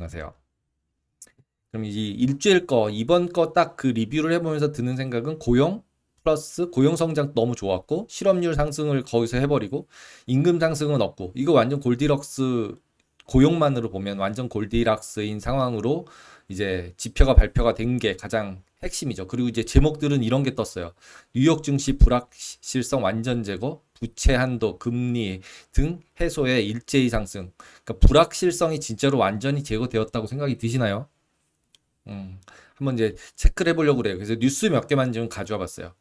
안녕하세요. 그럼 이 일주일 거, 이번 거 딱 그 리뷰를 해보면서 드는 생각은 고용 플러스 고용 성장 너무 좋았고, 실업률 상승을 거기서 해버리고, 임금 상승은 없고, 이거 완전 골디럭스, 고용만으로 보면 완전 골디락스인 상황으로 이제 지표가 발표가 된 게 가장 핵심이죠. 그리고 이제 제목들은 이런 게 떴어요. 뉴욕 증시 불확실성 완전 제거, 부채 한도, 금리 등 해소에 일제히 상승. 그러니까 불확실성이 진짜로 완전히 제거되었다고 생각이 드시나요? 한번 이제 체크를 해보려고 그래요. 그래서 뉴스 몇 개만 좀 가져와 봤어요.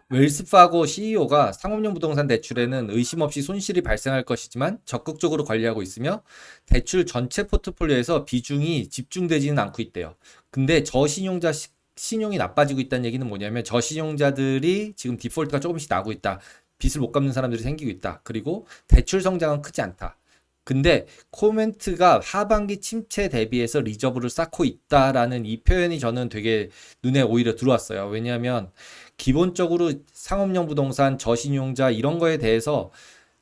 웰스파고 CEO가 상업용 부동산 대출에는 의심 없이 손실이 발생할 것이지만 적극적으로 관리하고 있으며 대출 전체 포트폴리오에서 비중이 집중되지는 않고 있대요. 근데 저신용자 신용이 나빠지고 있다는 얘기는 뭐냐면 저신용자들이 지금 디폴트가 조금씩 나고 있다. 빚을 못 갚는 사람들이 생기고 있다. 그리고 대출 성장은 크지 않다. 근데 코멘트가 하반기 침체 대비해서 리저브를 쌓고 있다라는 이 표현이 저는 되게 눈에 오히려 들어왔어요. 왜냐하면 기본적으로 상업용 부동산, 저신용자 이런 거에 대해서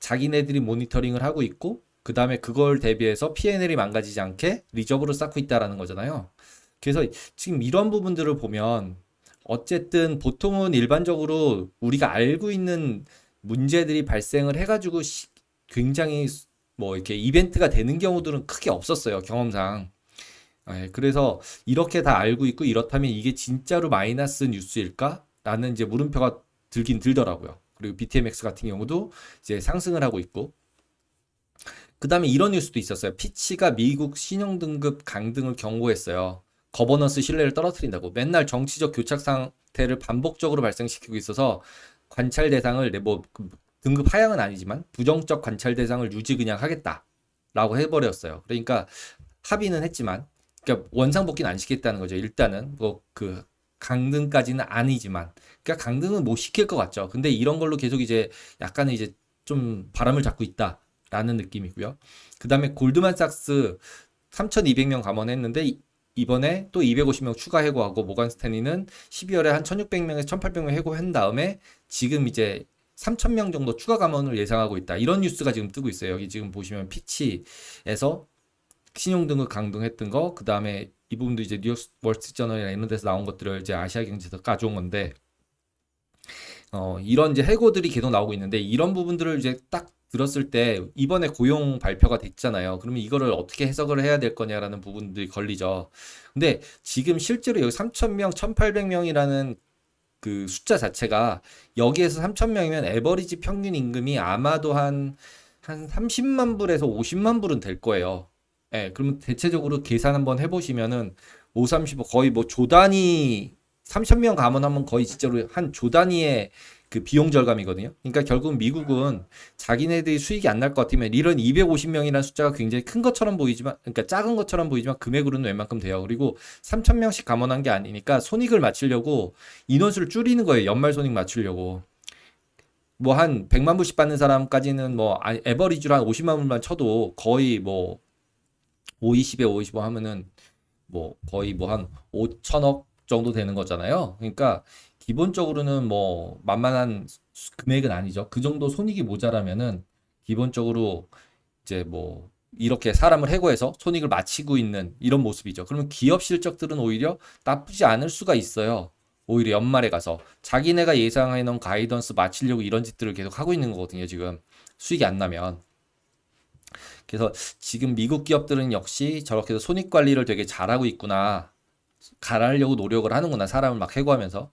자기네들이 모니터링을 하고 있고 그 다음에 그걸 대비해서 P&L이 망가지지 않게 리저브를 쌓고 있다라는 거잖아요. 그래서 지금 이런 부분들을 보면 어쨌든 보통은 일반적으로 우리가 알고 있는 문제들이 발생을 해가지고 굉장히 뭐 이렇게 이벤트가 되는 경우들은 크게 없었어요, 경험상. 예, 그래서 이렇게 다 알고 있고 이렇다면 이게 진짜로 마이너스 뉴스일까? 라는 이제 물음표가 들긴 들더라고요. 그리고 BTMX 같은 경우도 이제 상승을 하고 있고. 그 다음에 이런 뉴스도 있었어요. 피치가 미국 신용등급 강등을 경고했어요. 거버넌스 신뢰를 떨어뜨린다고. 맨날 정치적 교착 상태를 반복적으로 발생시키고 있어서 관찰 대상을 뭐 등급 하향은 아니지만 부정적 관찰 대상을 유지 그냥 하겠다라고 해버렸어요. 그러니까 합의는 했지만, 그러니까 원상복귀는 안 시켰다는 거죠. 일단은 뭐 그 강등까지는 아니지만, 그러니까 강등은 못 시킬 것 같죠. 근데 이런 걸로 계속 이제 약간은 이제 좀 바람을 잡고 있다라는 느낌이고요. 그 다음에 골드만삭스 3,200명 감원했는데 이번에 또 250명 추가 해고하고 모간 스탠리는 12월에 한 1,600명에서 1,800명 해고한 다음에 지금 이제 3,000명 정도 추가 감원을 예상하고 있다. 이런 뉴스가 지금 뜨고 있어요. 여기 지금 보시면 피치에서 신용등급 강등했던 거, 그 다음에 이 부분도 이제 뉴욕 월스트리트저널이나 이런 데서 나온 것들을 이제 아시아경제에서 가져온 건데, 이런 이제 해고들이 계속 나오고 있는데, 이런 부분들을 이제 딱 들었을 때 이번에 고용 발표가 됐잖아요. 그러면 이거를 어떻게 해석을 해야 될 거냐라는 부분들이 걸리죠. 근데 지금 실제로 여기 3,000명, 1,800명이라는 그 숫자 자체가 여기에서 3,000명이면 에버리지 평균 임금이 아마도 한 30만 불에서 50만 불은 될 거예요. 예, 그러면 대체적으로 계산 한번 해보시면은 5, 35 거의 뭐 조 단위 3,000명 감원하면 거의 진짜로 한 조 단위의 그 비용 절감이거든요. 그러니까 결국 미국은 자기네들이 수익이 안 날 것 같으면 이런 250명이라는 숫자가 굉장히 큰 것처럼 보이지만, 그러니까 작은 것처럼 보이지만 금액으로는 웬만큼 돼요. 그리고 3,000명씩 감원한 게 아니니까 손익을 맞추려고 인원수를 줄이는 거예요. 연말 손익 맞추려고. 뭐 한 100만 불씩 받는 사람까지는 뭐 에버리지로 한 50만 불만 쳐도 거의 뭐 5, 20에 5, 25 하면은 뭐 거의 뭐 한 5천억 정도 되는 거잖아요. 그러니까 기본적으로는 뭐 만만한 금액은 아니죠. 그 정도 손익이 모자라면은 기본적으로 이제 뭐 이렇게 사람을 해고해서 손익을 맞추고 있는 이런 모습이죠. 그러면 기업 실적들은 오히려 나쁘지 않을 수가 있어요. 오히려 연말에 가서 자기네가 예상해 놓은 가이던스 맞추려고 이런 짓들을 계속 하고 있는 거거든요. 지금 수익이 안 나면. 그래서 지금 미국 기업들은 역시 저렇게 해서 손익 관리를 되게 잘하고 있구나. 잘하려고 노력을 하는구나. 사람을 막 해고하면서.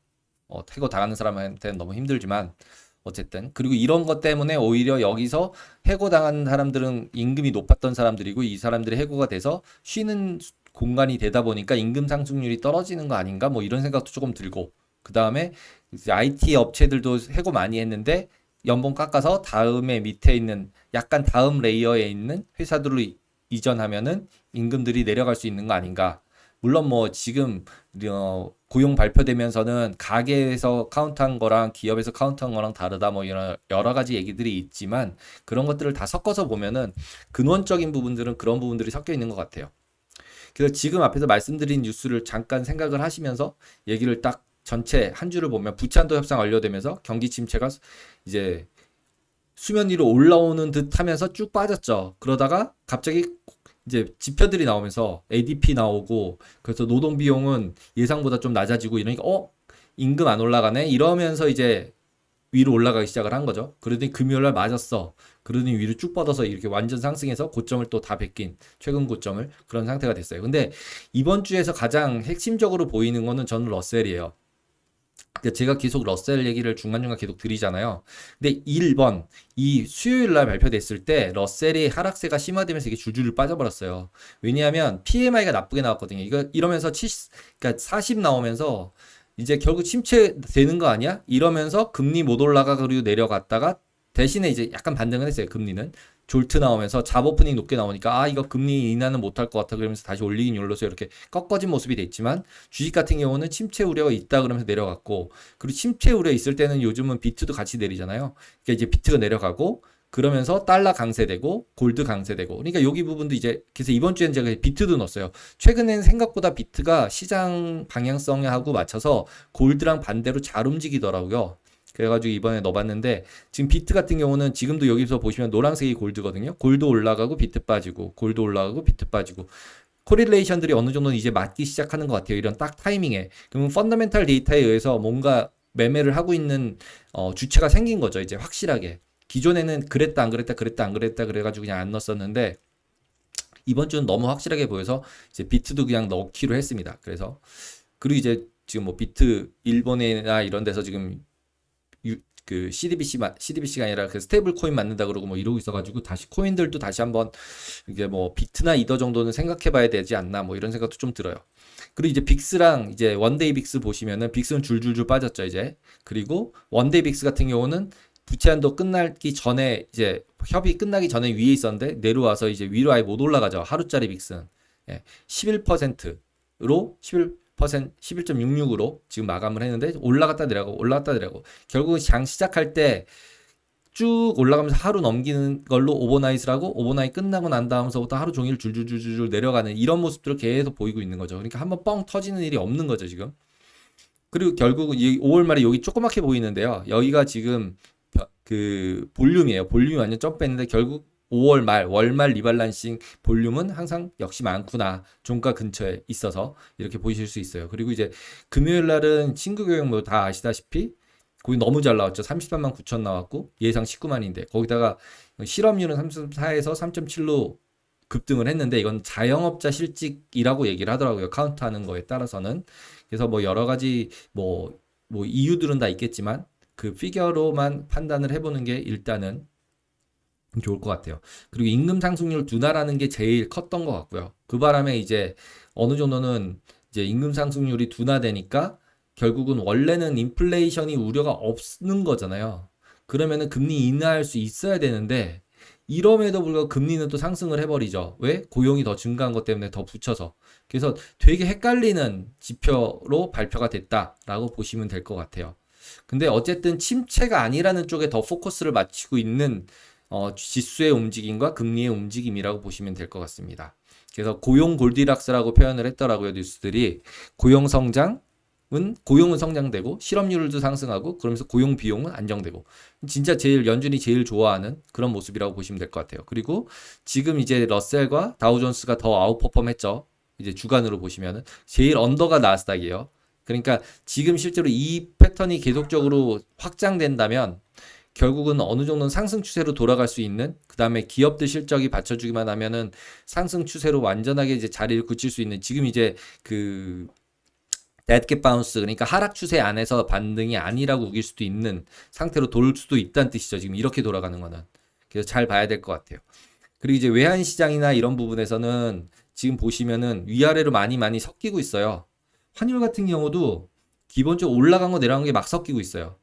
해고 당하는 사람한테는 너무 힘들지만 어쨌든 그리고 이런 것 때문에 오히려 여기서 해고 당한 사람들은 임금이 높았던 사람들이고 이 사람들이 해고가 돼서 쉬는 공간이 되다 보니까 임금 상승률이 떨어지는 거 아닌가 뭐 이런 생각도 조금 들고, 그 다음에 IT 업체들도 해고 많이 했는데 연봉 깎아서 다음에 밑에 있는 약간 다음 레이어에 있는 회사들로 이전하면은 임금들이 내려갈 수 있는 거 아닌가. 물론 뭐 지금 고용 발표되면서는 가게에서 카운트한 거랑 기업에서 카운트한 거랑 다르다 뭐 이런 여러 가지 얘기들이 있지만 그런 것들을 다 섞어서 보면은 근원적인 부분들은 그런 부분들이 섞여 있는 것 같아요. 그래서 지금 앞에서 말씀드린 뉴스를 잠깐 생각을 하시면서 얘기를 딱 전체 한 줄을 보면 부채한도 협상 완료되면서 경기 침체가 이제 수면 위로 올라오는 듯 하면서 쭉 빠졌죠. 그러다가 갑자기 이제 지표들이 나오면서 ADP 나오고 그래서 노동 비용은 예상보다 좀 낮아지고 이러니까 임금 안 올라가네 이러면서 이제 위로 올라가기 시작을 한 거죠. 그러더니 금요일 날 맞았어. 그러더니 위로 쭉 뻗어서 이렇게 완전 상승해서 고점을 또 다 뺏긴 최근 고점을 그런 상태가 됐어요. 근데 이번 주에서 가장 핵심적으로 보이는 거는 저는 러셀이에요. 제가 계속 러셀 얘기를 중간중간 계속 드리잖아요. 근데 1번 이 수요일 날 발표됐을 때 러셀이 하락세가 심화되면서 이게 줄줄 빠져버렸어요. 왜냐하면 PMI가 나쁘게 나왔거든요. 이러면서 그러니까 40 나오면서 이제 결국 침체되는 거 아니야? 이러면서 금리 못 올라가 그리고 내려갔다가 대신에 이제 약간 반등을 했어요. 금리는 졸트 나오면서 잡 오프닝 높게 나오니까 이거 금리 인하는 못할 것 같아 그러면서 다시 올리긴 눌러서 이렇게 꺾어진 모습이 됐지만 주식 같은 경우는 침체 우려가 있다 그러면서 내려갔고 그리고 침체 우려 있을 때는 요즘은 비트도 같이 내리잖아요. 그러니까 이제 비트가 내려가고 그러면서 달러 강세되고 골드 강세되고 그러니까 여기 부분도 이제 그래서 이번 주엔 제가 비트도 넣었어요. 최근엔 생각보다 비트가 시장 방향성하고 맞춰서 골드랑 반대로 잘 움직이더라고요. 그래가지고 이번에 넣어봤는데 지금 비트 같은 경우는 지금도 여기서 보시면 노란색이 골드거든요. 골드 올라가고 비트 빠지고 골드 올라가고 비트 빠지고 코릴레이션들이 어느 정도는 이제 맞기 시작하는 것 같아요. 이런 딱 타이밍에. 그러면 펀더멘탈 데이터에 의해서 뭔가 매매를 하고 있는 주체가 생긴 거죠. 이제 확실하게. 기존에는 그랬다 안 그랬다 그랬다 안 그랬다 그래가지고 그냥 안 넣었었는데 이번 주는 너무 확실하게 보여서 이제 비트도 그냥 넣기로 했습니다. 그래서 그리고 이제 지금 뭐 비트 일본이나 이런 데서 지금 그 CDBC가 아니라 그 스테이블 코인 만든다 그러고 뭐 이러고 있어가지고 다시 코인들도 다시 한번 이게 뭐 비트나 이더 정도는 생각해봐야 되지 않나 뭐 이런 생각도 좀 들어요. 그리고 이제 빅스랑 이제 원데이 빅스 보시면은 빅스는 줄줄줄 빠졌죠 이제. 그리고 원데이 빅스 같은 경우는 부채 한도 끝나기 전에 이제 협의 끝나기 전에 위에 있었는데 내려와서 이제 위로 아예 못 올라가죠. 하루짜리 빅스는 11%로 11.66으로 지금 마감을 했는데 올라갔다 내려가고 올라갔다 내려가고 결국은 장 시작할 때 쭉 올라가면서 하루 넘기는 걸로 오버나잇을 하고 오버나잇 끝나고 난 다음서부터 하루 종일 줄줄줄줄 내려가는 이런 모습들을 계속 보이고 있는 거죠. 그러니까 한번 뻥 터지는 일이 없는 거죠 지금. 그리고 결국 이 5월 말에 여기 조그맣게 보이는데요. 여기가 지금 그 볼륨이에요. 볼륨이 완전 점프했는데 결국 5월 말, 월말 리발란싱 볼륨은 항상 역시 많구나. 종가 근처에 있어서 이렇게 보실 수 있어요. 그리고 이제 금요일 날은 친구 교육 뭐 다 아시다시피 거기 너무 잘 나왔죠. 33만 9천 나왔고 예상 19만인데 거기다가 실업률은 3.4에서 3.7로 급등을 했는데 이건 자영업자 실직이라고 얘기를 하더라고요. 카운트하는 거에 따라서는. 그래서 뭐 여러 가지 뭐 이유들은 다 있겠지만 그 피겨로만 판단을 해보는 게 일단은 좋을 것 같아요. 그리고 임금 상승률 둔화라는 게 제일 컸던 것 같고요. 그 바람에 이제 어느 정도는 이제 임금 상승률이 둔화되니까 결국은 원래는 인플레이션이 우려가 없는 거잖아요. 그러면은 금리 인하할 수 있어야 되는데 이럼에도 불구하고 금리는 또 상승을 해버리죠. 왜? 고용이 더 증가한 것 때문에 더 붙여서. 그래서 되게 헷갈리는 지표로 발표가 됐다라고 보시면 될 것 같아요. 근데 어쨌든 침체가 아니라는 쪽에 더 포커스를 맞추고 있는 지수의 움직임과 금리의 움직임이라고 보시면 될 것 같습니다. 그래서 고용 골디락스라고 표현을 했더라고요. 뉴스들이. 고용은 성장되고 실업률도 상승하고 그러면서 고용 비용은 안정되고 진짜 연준이 제일 좋아하는 그런 모습이라고 보시면 될 것 같아요. 그리고 지금 이제 러셀과 다우존스가 더 아웃퍼폼 했죠. 이제 주간으로 보시면은 제일 언더가 나스닥이에요. 그러니까 지금 실제로 이 패턴이 계속적으로 확장된다면 결국은 어느 정도는 상승 추세로 돌아갈 수 있는 그 다음에 기업들 실적이 받쳐주기만 하면은 상승 추세로 완전하게 이제 자리를 굳힐 수 있는 지금 이제 그 데드캣 바운스 그러니까 하락 추세 안에서 반등이 아니라고 우길 수도 있는 상태로 돌 수도 있다는 뜻이죠. 지금 이렇게 돌아가는 거는. 그래서 잘 봐야 될 것 같아요. 그리고 이제 외환 시장이나 이런 부분에서는 지금 보시면은 위아래로 많이 섞이고 있어요. 환율 같은 경우도 기본적으로 올라간 거 내려간 게 막 섞이고 있어요.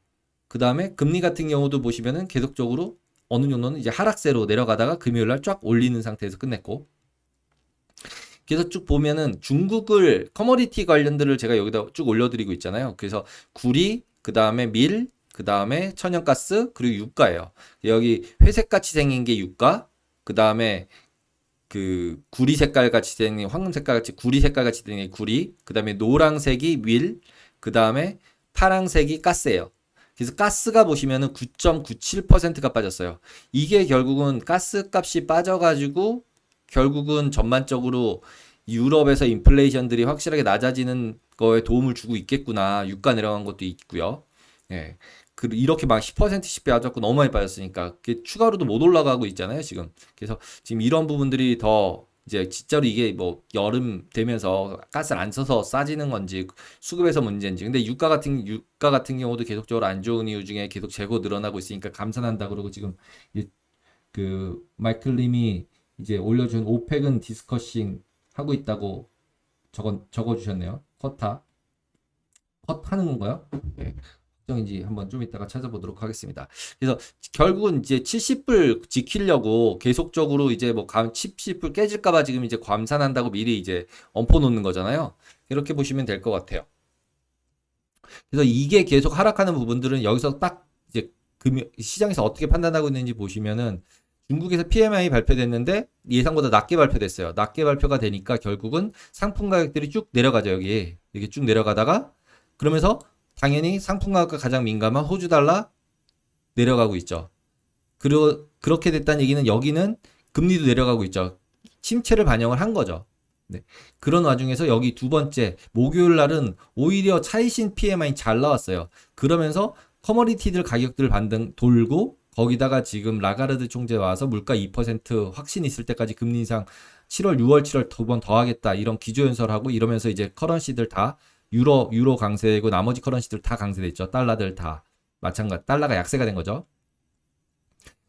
그 다음에 금리 같은 경우도 보시면은 계속적으로 어느 정도는 이제 하락세로 내려가다가 금요일 날 쫙 올리는 상태에서 끝냈고 그래서 쭉 보면은 중국을 커머디티 관련들을 제가 여기다 쭉 올려드리고 있잖아요. 그래서 구리, 그 다음에 밀, 그 다음에 천연가스, 그리고 유가예요. 여기 회색같이 생긴 게 유가, 그 다음에 그 구리 색깔 같이 생긴 황금 색깔 같이 구리 색깔 같이 생긴 구리, 그 다음에 노란색이 밀, 그 다음에 파란색이 가스예요. 그래서 가스가 보시면은 9.97%가 빠졌어요. 이게 결국은 가스 값이 빠져가지고 결국은 전반적으로 유럽에서 인플레이션들이 확실하게 낮아지는 거에 도움을 주고 있겠구나. 유가 내려간 것도 있고요. 예. 이렇게 막 10%씩 빠졌고 너무 많이 빠졌으니까 그게 추가로도 못 올라가고 있잖아요, 지금. 그래서 지금 이런 부분들이 더 이제 진짜로 이게 뭐 여름 되면서 가스를 안 써서 싸지는 건지 수급에서 문제인지. 근데 유가 같은 경우도 계속적으로 안 좋은 이유 중에 계속 재고 늘어나고 있으니까 감산한다 그러고 지금 그 마이클 님이 이제 올려준 오펙은 디스커싱 하고 있다고 적어주셨네요. 컷하는 건가요? 네. 인지 한번 좀 이따가 찾아보도록 하겠습니다. 그래서 결국은 이제 70불 지키려고 계속적으로 이제 뭐 70불 깨질까봐 지금 이제 감산한다고 미리 이제 얹어 놓는 거잖아요. 이렇게 보시면 될 것 같아요. 그래서 이게 계속 하락하는 부분들은 여기서 딱 이제 시장에서 어떻게 판단하고 있는지 보시면은 중국에서 PMI 발표됐는데 예상보다 낮게 발표됐어요. 낮게 발표가 되니까 결국은 상품 가격들이 쭉 내려가죠. 여기 이렇게 쭉 내려가다가 그러면서 당연히 상품 가격과 가장 민감한 호주 달러 내려가고 있죠. 그렇게 됐다는 얘기는 여기는 금리도 내려가고 있죠. 침체를 반영을 한 거죠. 네. 그런 와중에서 여기 두 번째 목요일 날은 오히려 차이신 PMI 잘 나왔어요. 그러면서 커머디티들 가격들 반등 돌고 거기다가 지금 라가르드 총재 와서 물가 2% 확신 있을 때까지 금리 인상 7월, 6월, 7월 두 번 더 하겠다 이런 기조연설하고 이러면서 이제 커런시들 다 유로 강세고 나머지 커런시들 다 강세됐죠. 달러들 다 마찬가지. 달러가 약세가 된 거죠.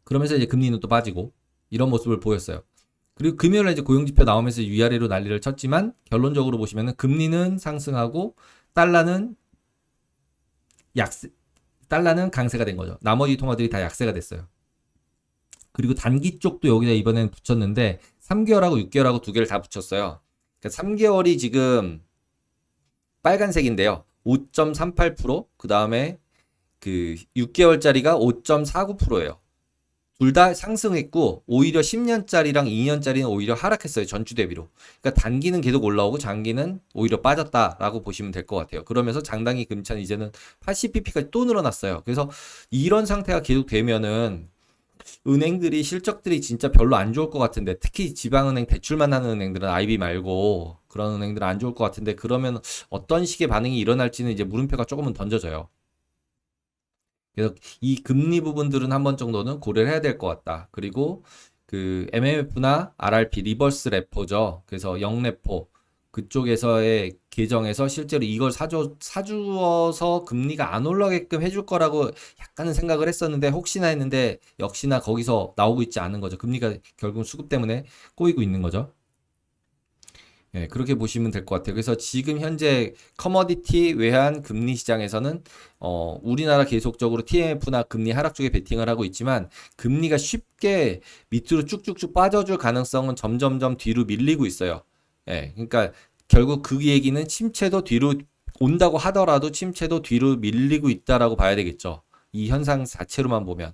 그러면서 이제 금리는 또 빠지고 이런 모습을 보였어요. 그리고 금요일에 이제 고용지표 나오면서 위아래로 난리를 쳤지만 결론적으로 보시면은 금리는 상승하고 달러는 강세가 된 거죠. 나머지 통화들이 다 약세가 됐어요. 그리고 단기 쪽도 여기다 이번엔 붙였는데 3개월하고 6개월하고 두 개를 다 붙였어요. 그러니까 3개월이 지금 빨간색인데요. 5.38%, 그 다음에 그 6개월짜리가 5.49%예요. 둘 다 상승했고 오히려 10년짜리랑 2년짜리는 오히려 하락했어요. 전주 대비로. 그러니까 단기는 계속 올라오고 장기는 오히려 빠졌다라고 보시면 될 것 같아요. 그러면서 장단기 금리차는 이제는 80bp까지 또 늘어났어요. 그래서 이런 상태가 계속 되면은 은행들이 실적들이 진짜 별로 안 좋을 것 같은데 특히 지방은행 대출만 하는 은행들은 IB 말고 그런 은행들은 안 좋을 것 같은데 그러면 어떤 식의 반응이 일어날지는 이제 물음표가 조금은 던져져요. 그래서 이 금리 부분들은 한 번 정도는 고려를 해야 될 것 같다. 그리고 그 MMF나 RRP 리버스 레포죠. 그래서 영레포 그쪽에서의 계정에서 실제로 이걸 사주어서 금리가 안 올라가게끔 해줄 거라고 약간은 생각을 했었는데 혹시나 했는데 역시나 거기서 나오고 있지 않은 거죠. 금리가 결국 수급 때문에 꼬이고 있는 거죠. 예, 그렇게 보시면 될 것 같아요. 그래서 지금 현재 커머디티 외환 금리 시장에서는 우리나라 계속적으로 TMF나 금리 하락 쪽에 베팅을 하고 있지만 금리가 쉽게 밑으로 쭉쭉쭉 빠져줄 가능성은 점점점 뒤로 밀리고 있어요. 예, 그러니까 결국 그 얘기는 침체도 뒤로 온다고 하더라도 침체도 뒤로 밀리고 있다라고 봐야 되겠죠. 이 현상 자체로만 보면.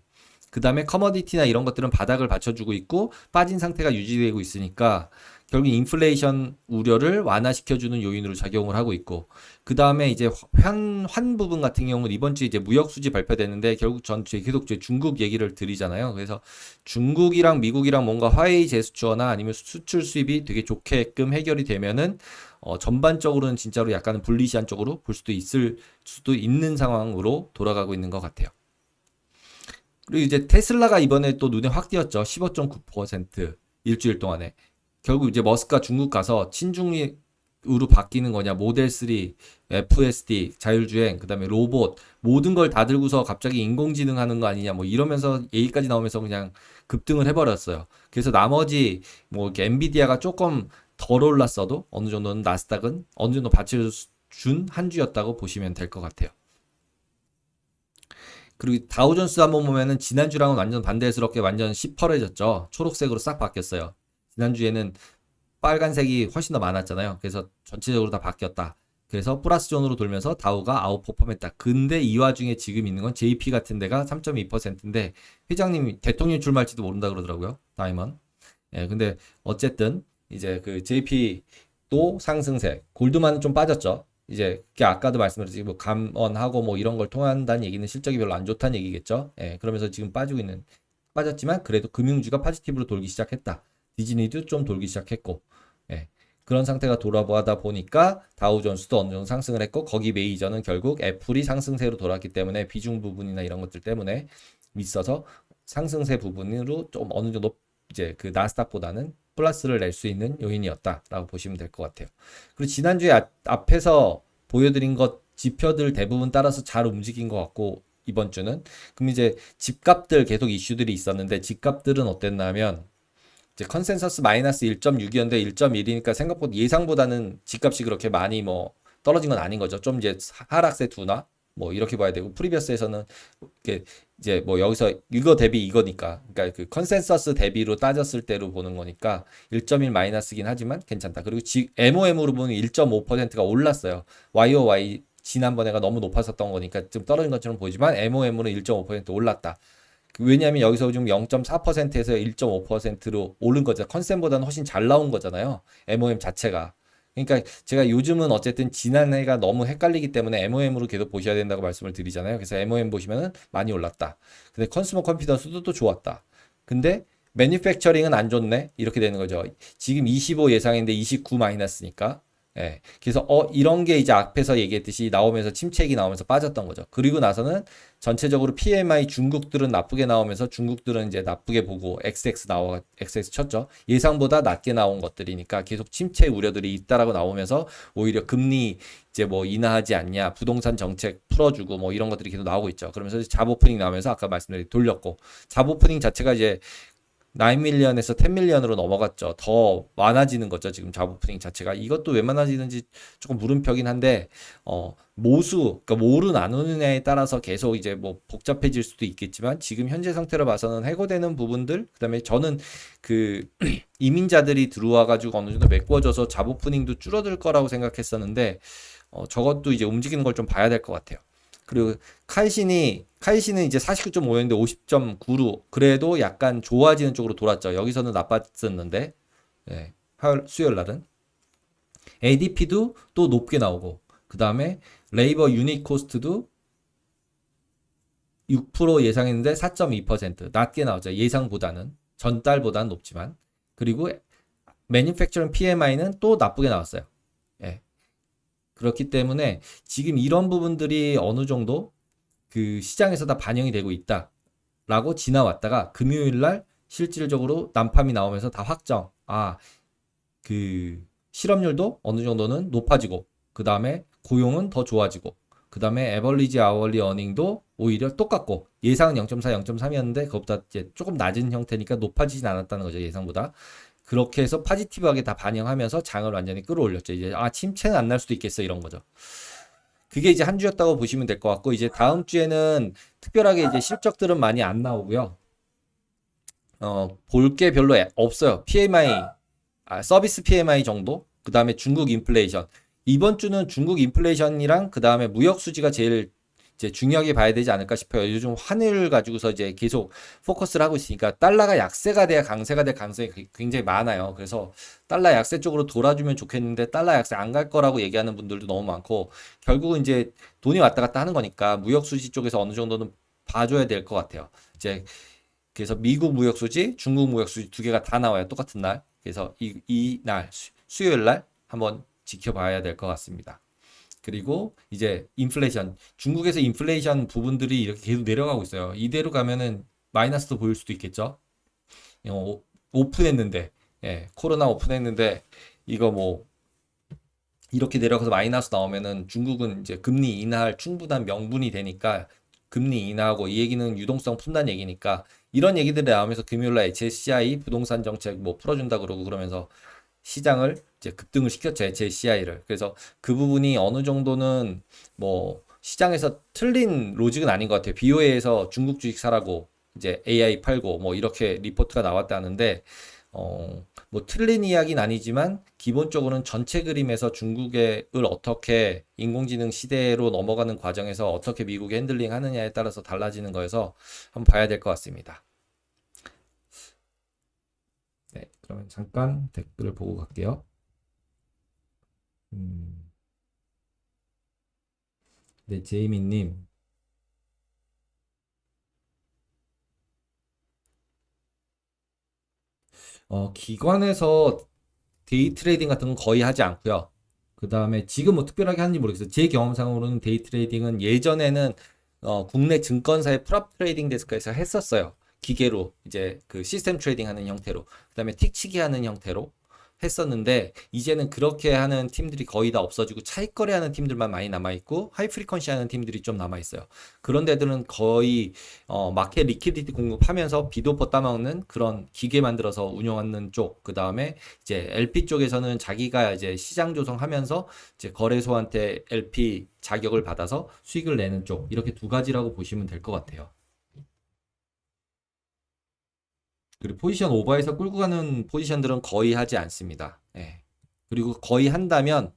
그 다음에 커머디티나 이런 것들은 바닥을 받쳐주고 있고 빠진 상태가 유지되고 있으니까 결국 인플레이션 우려를 완화시켜주는 요인으로 작용을 하고 있고 그 다음에 이제 환 부분 같은 경우는 이번 주에 이제 무역 수지 발표되는데 결국 전 계속 중국 얘기를 드리잖아요. 그래서 중국이랑 미국이랑 뭔가 화웨이 제스처나 아니면 수출 수입이 되게 좋게끔 해결이 되면은 전반적으로는 진짜로 약간은 불리시한 쪽으로 볼 수도 있는 상황으로 돌아가고 있는 것 같아요. 그리고 이제 테슬라가 이번에 또 눈에 확 띄었죠. 15.9% 일주일 동안에. 결국 이제 머스크가 중국 가서 친중으로 바뀌는 거냐. 모델 3, FSD, 자율주행, 그다음에 로봇 모든 걸 다 들고서 갑자기 인공지능 하는 거 아니냐. 뭐 이러면서 얘기까지 나오면서 그냥 급등을 해버렸어요. 그래서 나머지 뭐 이렇게 엔비디아가 조금 덜 올랐어도 어느 정도는 나스닥은 어느 정도 받쳐준 한 주였다고 보시면 될 것 같아요. 그리고 다우존스 한번 보면은 지난주랑은 완전 반대스럽게 완전 시퍼레졌죠. 초록색으로 싹 바뀌었어요. 지난주에는 빨간색이 훨씬 더 많았잖아요. 그래서 전체적으로 다 바뀌었다. 그래서 플러스 존으로 돌면서 다우가 아웃퍼폼했다. 근데 이 와중에 지금 있는 건 JP 같은 데가 3.2%인데 회장님이 대통령 출마할지도 모른다 그러더라고요. 다이먼. 예, 근데 어쨌든 이제 그 JP도 상승세. 골드만은 좀 빠졌죠. 이제 아까도 말씀드렸지 뭐 감원하고 뭐 이런 걸 통한다는 얘기는 실적이 별로 안 좋다는 얘기겠죠. 예, 그러면서 지금 빠졌지만 그래도 금융주가 포지티브로 돌기 시작했다. 디즈니도 좀 돌기 시작했고, 예. 그런 상태가 돌아보다 보니까 다우존스도 어느 정도 상승을 했고, 거기 메이저는 결국 애플이 상승세로 돌았기 때문에 비중 부분이나 이런 것들 때문에 있어서 상승세 부분으로 좀 어느 정도 이제 그 나스닥보다는 플러스를 낼 수 있는 요인이었다라고 보시면 될 것 같아요. 그리고 지난주에 앞에서 보여드린 것 지표들 대부분 따라서 잘 움직인 것 같고, 이번 주는 그럼 이제 집값들 계속 이슈들이 있었는데, 집값들은 어땠냐면 이제 컨센서스 마이너스 1.6이었는데 1.1이니까 생각보다 예상보다는 집값이 그렇게 많이 뭐 떨어진 건 아닌 거죠. 좀 이제 하락세 둔화 뭐 이렇게 봐야 되고, 프리비어스에서는 이렇게 이제 뭐 여기서 이거 대비 이거니까, 그러니까 그 컨센서스 대비로 따졌을 때로 보는 거니까 1.1 마이너스긴 하지만 괜찮다. 그리고 MOM으로 보면 1.5%가 올랐어요. YOY 지난번에가 너무 높았었던 거니까 좀 떨어진 것처럼 보이지만 MOM으로 1.5% 올랐다. 왜냐하면 여기서 지금 0.4%에서 1.5%로 오른 거죠. 컨센보다는 훨씬 잘 나온 거잖아요. MOM 자체가. 그러니까 제가 요즘은 어쨌든 지난해가 너무 헷갈리기 때문에 MOM으로 계속 보셔야 된다고 말씀을 드리잖아요. 그래서 MOM 보시면은 많이 올랐다. 근데 컨슈머 컨피던스도 또 좋았다. 근데 매니팩처링은 안 좋네. 이렇게 되는 거죠. 지금 25 예상인데 29 마이너스니까. 예. 그래서 이런 게 이제 앞에서 얘기했듯이 나오면서 침체기 나오면서 빠졌던 거죠. 그리고 나서는 전체적으로 PMI 중국들은 나쁘게 나오면서 중국들은 이제 나쁘게 보고 XX 쳤죠. 예상보다 낮게 나온 것들이니까 계속 침체 우려들이 있다라고 나오면서 오히려 금리 이제 뭐 인하하지 않냐, 부동산 정책 풀어주고 뭐 이런 것들이 계속 나오고 있죠. 그러면서 잡 오프닝 나오면서 아까 말씀드린 돌렸고, 잡 오프닝 자체가 이제 9밀리언에서 10밀리언으로 넘어갔죠. 더 많아지는 거죠. 지금 잡 오프닝 자체가. 이것도 왜 많아지는지 조금 물음표긴 한데, 그러니까 뭐로 나누느냐에 따라서 계속 이제 뭐 복잡해질 수도 있겠지만, 지금 현재 상태로 봐서는 해고되는 부분들, 그다음에 저는 그 이민자들이 들어와가지고 어느 정도 메꿔져서 잡 오프닝도 줄어들 거라고 생각했었는데, 저것도 이제 움직이는 걸 좀 봐야 될 것 같아요. 그리고 카이신은 이제 49.5였는데 50.9로 그래도 약간 좋아지는 쪽으로 돌았죠. 여기서는 나빴었는데, 예, 수요일 날은 ADP도 또 높게 나오고, 그 다음에 레이버 유닛 코스트도 6% 예상했는데 4.2% 낮게 나왔죠. 예상보다는 전달보다는 높지만, 그리고 매니팩처링 PMI는 또 나쁘게 나왔어요. 예. 그렇기 때문에 지금 이런 부분들이 어느 정도 그 시장에서 다 반영이 되고 있다라고 지나왔다가 금요일 날 실질적으로 난팜이 나오면서 다 확정. 그 실업률도 어느 정도는 높아지고, 그 다음에 고용은 더 좋아지고, 그 다음에 에버리지 아워리 어닝도 오히려 똑같고, 예상은 0.4, 0.3이었는데 그것보다 이제 조금 낮은 형태니까 높아지진 않았다는 거죠, 예상보다. 그렇게 해서 파지티브하게 다 반영하면서 장을 완전히 끌어올렸죠. 이제 침체는 안 날 수도 있겠어, 이런 거죠. 그게 이제 한 주였다고 보시면 될 것 같고, 이제 다음 주에는 특별하게 이제 실적들은 많이 안 나오고요. 볼 게 별로 없어요. PMI, 서비스 PMI 정도? 그 다음에 중국 인플레이션. 이번 주는 중국 인플레이션이랑 그 다음에 무역 수지가 제일 이제 중요하게 봐야 되지 않을까 싶어요. 요즘 환율 가지고서 이제 계속 포커스를 하고 있으니까 달러가 약세가 돼야 강세가 될 가능성이 굉장히 많아요. 그래서 달러 약세 쪽으로 돌아주면 좋겠는데 달러 약세 안 갈 거라고 얘기하는 분들도 너무 많고, 결국은 이제 돈이 왔다 갔다 하는 거니까 무역 수지 쪽에서 어느 정도는 봐줘야 될 것 같아요. 이제 그래서 미국 무역 수지, 중국 무역 수지 두 개가 다 나와요. 똑같은 날. 그래서 이 날 수요일 날 한번 지켜봐야 될 것 같습니다. 그리고 이제 인플레이션, 중국에서 인플레이션 부분들이 이렇게 계속 내려가고 있어요. 이대로 가면은 마이너스도 보일 수도 있겠죠. 오픈했는데, 예, 코로나 오픈했는데 이거 뭐 이렇게 내려가서 마이너스 나오면은 중국은 이제 금리 인하할 충분한 명분이 되니까 금리 인하하고, 이 얘기는 유동성 푼다는 얘기니까 이런 얘기들이 나오면서 금요일날 HSCI 부동산 정책 뭐 풀어준다 그러고 그러면서 시장을 이제 급등을 시켰죠, HSCI를. 그래서 그 부분이 어느 정도는 뭐 시장에서 틀린 로직은 아닌 것 같아요. BOA에서 중국 주식 사라고 이제 AI 팔고 뭐 이렇게 리포트가 나왔다는데, 뭐 틀린 이야기는 아니지만 기본적으로는 전체 그림에서 중국을 어떻게 인공지능 시대로 넘어가는 과정에서 어떻게 미국이 핸들링 하느냐에 따라서 달라지는 거여서 한번 봐야 될 것 같습니다. 네, 그러면 잠깐 댓글을 보고 갈게요. 네, 제이미님. 기관에서 데이 트레이딩 같은 건 거의 하지 않고요. 그 다음에 지금 뭐 특별하게 하는지 모르겠어요. 제 경험상으로는 데이 트레이딩은 예전에는 국내 증권사의 프랍 트레이딩 데스크에서 했었어요. 기계로 이제 그 시스템 트레이딩 하는 형태로, 그 다음에 틱치기 하는 형태로 했었는데, 이제는 그렇게 하는 팀들이 거의 다 없어지고 차익 거래하는 팀들만 많이 남아있고 하이 프리퀀시 하는 팀들이 좀 남아있어요. 그런 데들은 거의 마켓 리퀴디티 공급하면서 비도퍼 따먹는 그런 기계 만들어서 운영하는 쪽, 그 다음에 이제 LP 쪽에서는 자기가 이제 시장 조성하면서 이제 거래소한테 LP 자격을 받아서 수익을 내는 쪽, 이렇게 두 가지라고 보시면 될 것 같아요. 그리고 포지션 오버해서 끌고 가는 포지션들은 거의 하지 않습니다. 예. 그리고 거의 한다면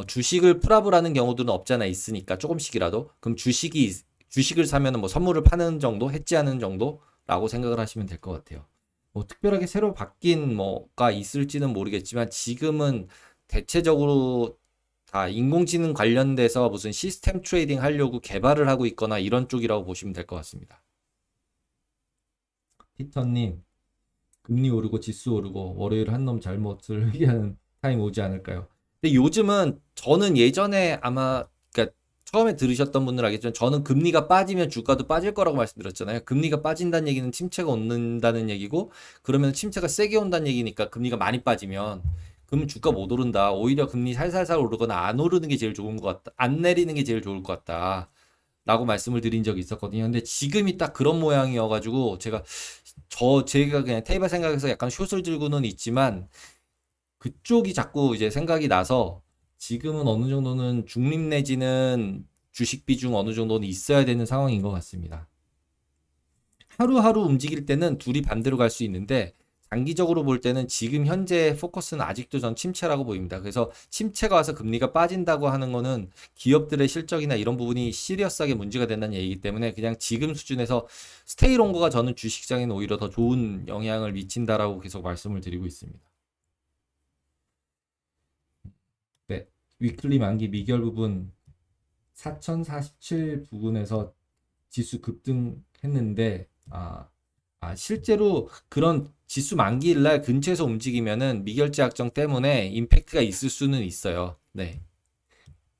주식을 풀업을 하는 경우들은 없잖아 있으니까 조금씩이라도, 그럼 주식을 사면은 뭐 선물을 파는 정도, 해지하는 정도라고 생각을 하시면 될 것 같아요. 뭐 특별하게 새로 바뀐 뭐가 있을지는 모르겠지만 지금은 대체적으로 다 인공지능 관련돼서 무슨 시스템 트레이딩 하려고 개발을 하고 있거나 이런 쪽이라고 보시면 될 것 같습니다. 피터님, 금리 오르고 지수 오르고 월요일 한 놈 잘못을 회개하는 타임 오지 않을까요? 근데 요즘은 저는 예전에 아마, 그러니까 처음에 들으셨던 분들 알겠지만 저는 금리가 빠지면 주가도 빠질 거라고 말씀드렸잖아요. 금리가 빠진다는 얘기는 침체가 온다는 얘기고, 그러면 침체가 세게 온다는 얘기니까 금리가 많이 빠지면 그러면 주가 못 오른다. 오히려 금리 살살살 오르거나 안 오르는 게 제일 좋은 것 같다. 안 내리는 게 제일 좋을 것 같다. 라고 말씀을 드린 적이 있었거든요. 근데 지금이 딱 그런 모양이어가지고 제가 그냥 테이블 생각해서 약간 숏을 들고는 있지만 그쪽이 자꾸 이제 생각이 나서 지금은 어느 정도는 중립 내지는 주식 비중 어느 정도는 있어야 되는 상황인 것 같습니다. 하루하루 움직일 때는 둘이 반대로 갈 수 있는데 장기적으로 볼 때는 지금 현재 포커스는 아직도 전 침체라고 보입니다. 그래서 침체가 와서 금리가 빠진다고 하는 거는 기업들의 실적이나 이런 부분이 시리어스하게 문제가 된다는 얘기이기 때문에 그냥 지금 수준에서 스테이 롱거가 저는 주식시장에는 오히려 더 좋은 영향을 미친다라고 계속 말씀을 드리고 있습니다. 네, 위클리 만기 미결 부분 4047 부분에서 지수 급등했는데 실제로 그런 지수 만기일 날 근처에서 움직이면은 미결제 약정 때문에 임팩트가 있을 수는 있어요. 네.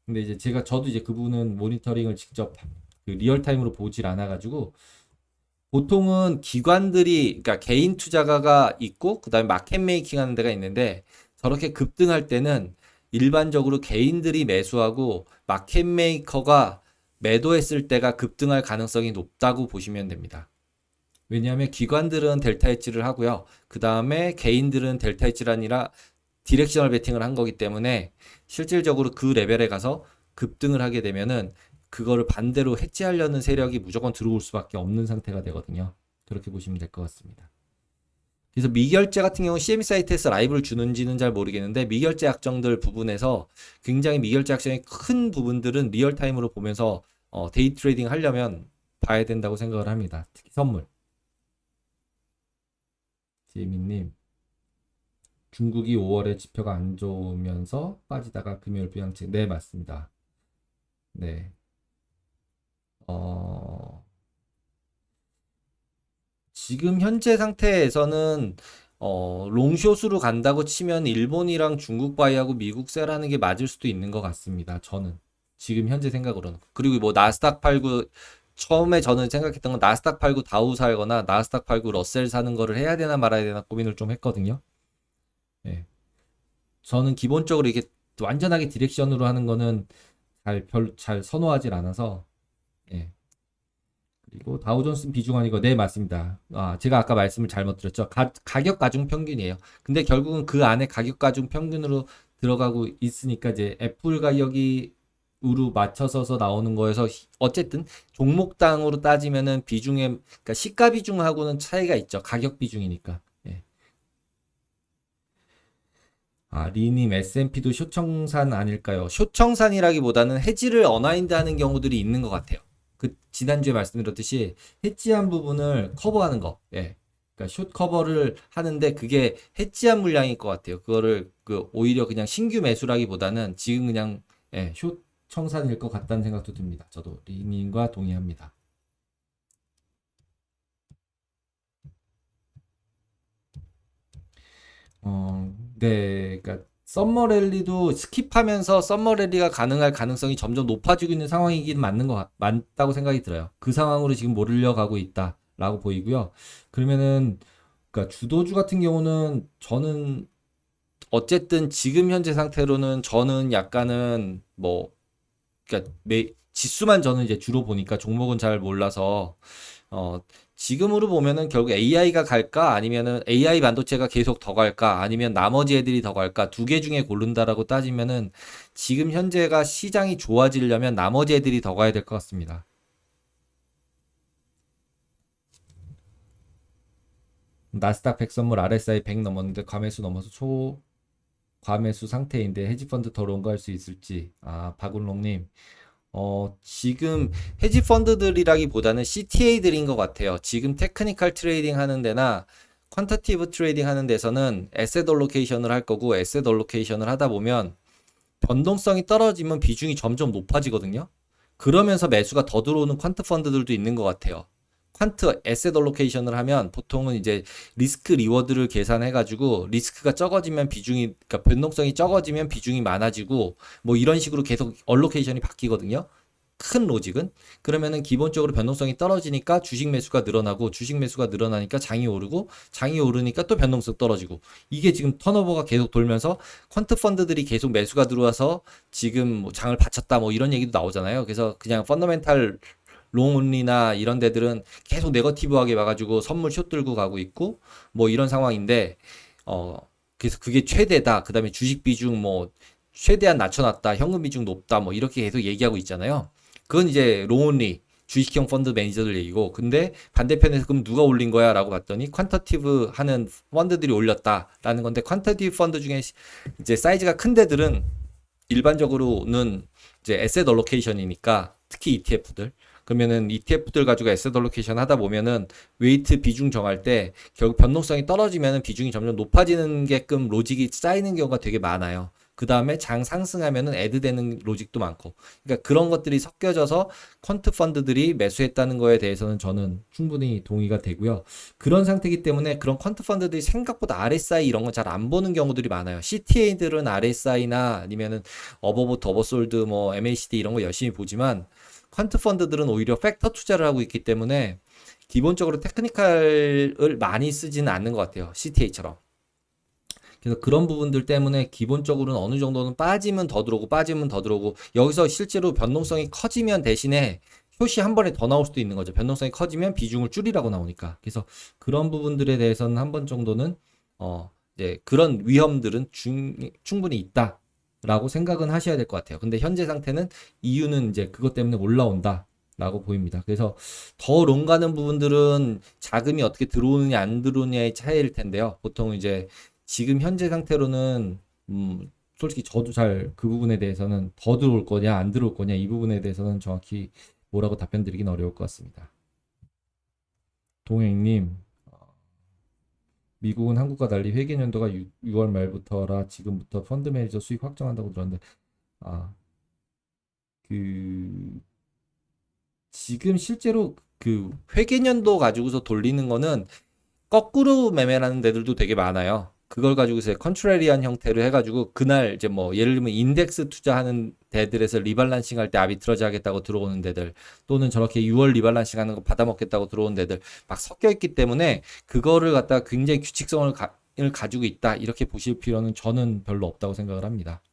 근데 이제 저도 이제 그 부분은 모니터링을 직접 그 리얼타임으로 보질 않아가지고, 보통은 기관들이, 그러니까 개인 투자가가 있고 그다음에 마켓 메이킹 하는 데가 있는데, 저렇게 급등할 때는 일반적으로 개인들이 매수하고 마켓 메이커가 매도했을 때가 급등할 가능성이 높다고 보시면 됩니다. 왜냐하면 기관들은 델타 헤지를 하고요. 그 다음에 개인들은 델타 헤지가 아니라 디렉셔널 베팅을 한 거기 때문에 실질적으로 그 레벨에 가서 급등을 하게 되면은 그거를 반대로 해지하려는 세력이 무조건 들어올 수밖에 없는 상태가 되거든요. 그렇게 보시면 될 것 같습니다. 그래서 미결제 같은 경우 CME 사이트에서 라이브를 주는지는 잘 모르겠는데, 미결제 약정들 부분에서 굉장히 미결제 약정의 큰 부분들은 리얼타임으로 보면서 데이 트레이딩 하려면 봐야 된다고 생각을 합니다. 특히 선물. 지민님, 중국이 5월에 지표가 안 좋으면서 빠지다가 금요일 부양책. 네, 맞습니다. 네. 어, 지금 현재 상태에서는 롱숏으로 간다고 치면 일본이랑 중국 바이하고 미국 셀하는 게 맞을 수도 있는 것 같습니다. 저는 지금 현재 생각으로는. 그리고 뭐 나스닥 팔고, 처음에 저는 생각했던 건 나스닥 팔고 다우 살거나 나스닥 팔고 러셀 사는 거를 해야 되나 말아야 되나 고민을 좀 했거든요. 예. 저는 기본적으로 이게 완전하게 디렉션으로 하는 거는 잘 선호하질 않아서. 예. 그리고 다우존스 비중 아니고, 네, 맞습니다. 제가 아까 말씀을 잘못 드렸죠. 가격 가중 평균이에요. 근데 결국은 그 안에 가격 가중 평균으로 들어가고 있으니까 이제 애플 가격이 으로 맞춰서 나오는 거여서 어쨌든 종목당으로 따지면은 그러니까 시가 비중하고는 차이가 있죠. 가격 비중이니까. 예. 리님, S&P도 쇼청산 아닐까요? 쇼청산이라기보다는 해지를 어나인드 하는 경우들이 있는 것 같아요. 그 지난주에 말씀드렸듯이 해지한 부분을 커버하는 거. 예. 그러니까 숏 커버를 하는데 그게 해지한 물량일 것 같아요. 그거를 오히려 그냥 신규 매수라기보다는 지금 그냥, 예, 숏 청산일 것 같다는 생각도 듭니다. 저도 리님과 동의합니다. 네, 그러니까 썸머 랠리도 스킵하면서 썸머 랠리가 가능할 가능성이 점점 높아지고 있는 상황이긴 맞다고 생각이 들어요. 그 상황으로 지금 몰려가고 있다라고 보이고요. 그러면은 그러니까 주도주 같은 경우는 저는 어쨌든 지금 현재 상태로는 저는 약간은 뭐 그러니까 지수만 저는 이제 주로 보니까 종목은 잘 몰라서 어 지금으로 보면은 결국 AI가 갈까 아니면은 AI 반도체가 계속 더 갈까 아니면 나머지 애들이 더 갈까 두 개 중에 고른다라고 따지면은 지금 현재가 시장이 좋아지려면 나머지 애들이 더 가야 될 것 같습니다. 나스닥 100 선물 RSI 100 넘었는데 과매수 넘어서 초과매수 상태인데 헤지펀드 더 롱가할 수 있을지. 아, 박운롱님. 지금 헤지 펀드들이라기보다는 CTA들인 것 같아요. 지금 테크니컬 트레이딩 하는 데나 퀀터티브 트레이딩 하는 데서는 에셋 얼로케이션을 할 거고 에셋 얼로케이션을 하다 보면 변동성이 떨어지면 비중이 점점 높아지거든요. 그러면서 매수가 더 들어오는 퀀트 펀드들도 있는 것 같아요. 퀀트 에셋 얼로케이션을 하면 보통은 이제 리스크 리워드를 계산해 가지고 리스크가 적어지면 비중이 그러니까 변동성이 적어지면 비중이 많아지고 뭐 이런 식으로 계속 얼로케이션이 바뀌거든요. 큰 로직은 그러면은 기본적으로 변동성이 떨어지니까 주식 매수가 늘어나고 주식 매수가 늘어나니까 장이 오르고 장이 오르니까 또 변동성 떨어지고 이게 지금 턴오버가 계속 돌면서 퀀트 펀드들이 계속 매수가 들어와서 지금 뭐 장을 바쳤다 뭐 이런 얘기도 나오잖아요. 그래서 그냥 펀더멘탈 롱온리나 이런 데들은 계속 네거티브하게 와가지고 선물 숏 들고 가고 있고 뭐 이런 상황인데 어 그래서 그게 최대다. 그다음에 주식 비중 뭐 최대한 낮춰놨다. 현금 비중 높다. 뭐 이렇게 계속 얘기하고 있잖아요. 그건 이제 롱온리 주식형 펀드 매니저들 얘기고 근데 반대편에서 그럼 누가 올린 거야 라고 봤더니 퀀터티브 하는 펀드들이 올렸다라는 건데 퀀터티브 펀드 중에 이제 사이즈가 큰 데들은 일반적으로는 이제 에셋 얼로케이션이니까 특히 ETF들 그러면은 ETF들 가지고 에셋 얼로케이션 하다 보면은 웨이트 비중 정할 때 결국 변동성이 떨어지면은 비중이 점점 높아지는 게끔 로직이 쌓이는 경우가 되게 많아요. 그 다음에 장 상승하면은 애드 되는 로직도 많고. 그러니까 그런 것들이 섞여져서 퀀트 펀드들이 매수했다는 거에 대해서는 저는 충분히 동의가 되고요. 그런 상태이기 때문에 그런 퀀트 펀드들이 생각보다 RSI 이런 거 잘 안 보는 경우들이 많아요. CTA들은 RSI나 아니면은 어버보트, 어버솔드, 뭐 MACD 이런 거 열심히 보지만 퀀트 펀드들은 오히려 팩터 투자를 하고 있기 때문에 기본적으로 테크니컬을 많이 쓰지는 않는 것 같아요. CTA처럼. 그래서 그런 부분들 때문에 기본적으로는 어느 정도는 빠지면 더 들어오고 빠지면 더 들어오고 여기서 실제로 변동성이 커지면 대신에 숏이 한 번에 더 나올 수도 있는 거죠. 변동성이 커지면 비중을 줄이라고 나오니까. 그래서 그런 부분들에 대해서는 한 번 정도는 이제 그런 위험들은 충분히 있다라고 생각은 하셔야 될 것 같아요. 근데 현재 상태는 이유는 이제 그것 때문에 올라온다. 라고 보입니다. 그래서 더 롱 가는 부분들은 자금이 어떻게 들어오느냐 안 들어오느냐의 차이일 텐데요. 보통 이제 지금 현재 상태로는 솔직히 저도 잘 그 부분에 대해서는 더 들어올 거냐 안 들어올 거냐 이 부분에 대해서는 정확히 뭐라고 답변 드리긴 어려울 것 같습니다. 동행님, 미국은 한국과 달리 회계연도가 6월 말부터라 지금부터 펀드 매니저 수익 확정한다고 들었는데 아, 그 지금 실제로 그 회계연도 가지고서 돌리는 거는 거꾸로 매매라는 데들도 되게 많아요. 그걸 가지고 이제 컨트레리안 형태로 해가지고 그날 이제 뭐 예를 들면 인덱스 투자하는 데들에서 리발란싱 할 때 아비트러지 하겠다고 들어오는 데들 또는 저렇게 6월 리발란싱 하는 거 받아먹겠다고 들어온 데들 막 섞여 있기 때문에 그거를 갖다가 굉장히 규칙성을 가지고 있다 이렇게 보실 필요는 저는 별로 없다고 생각을 합니다.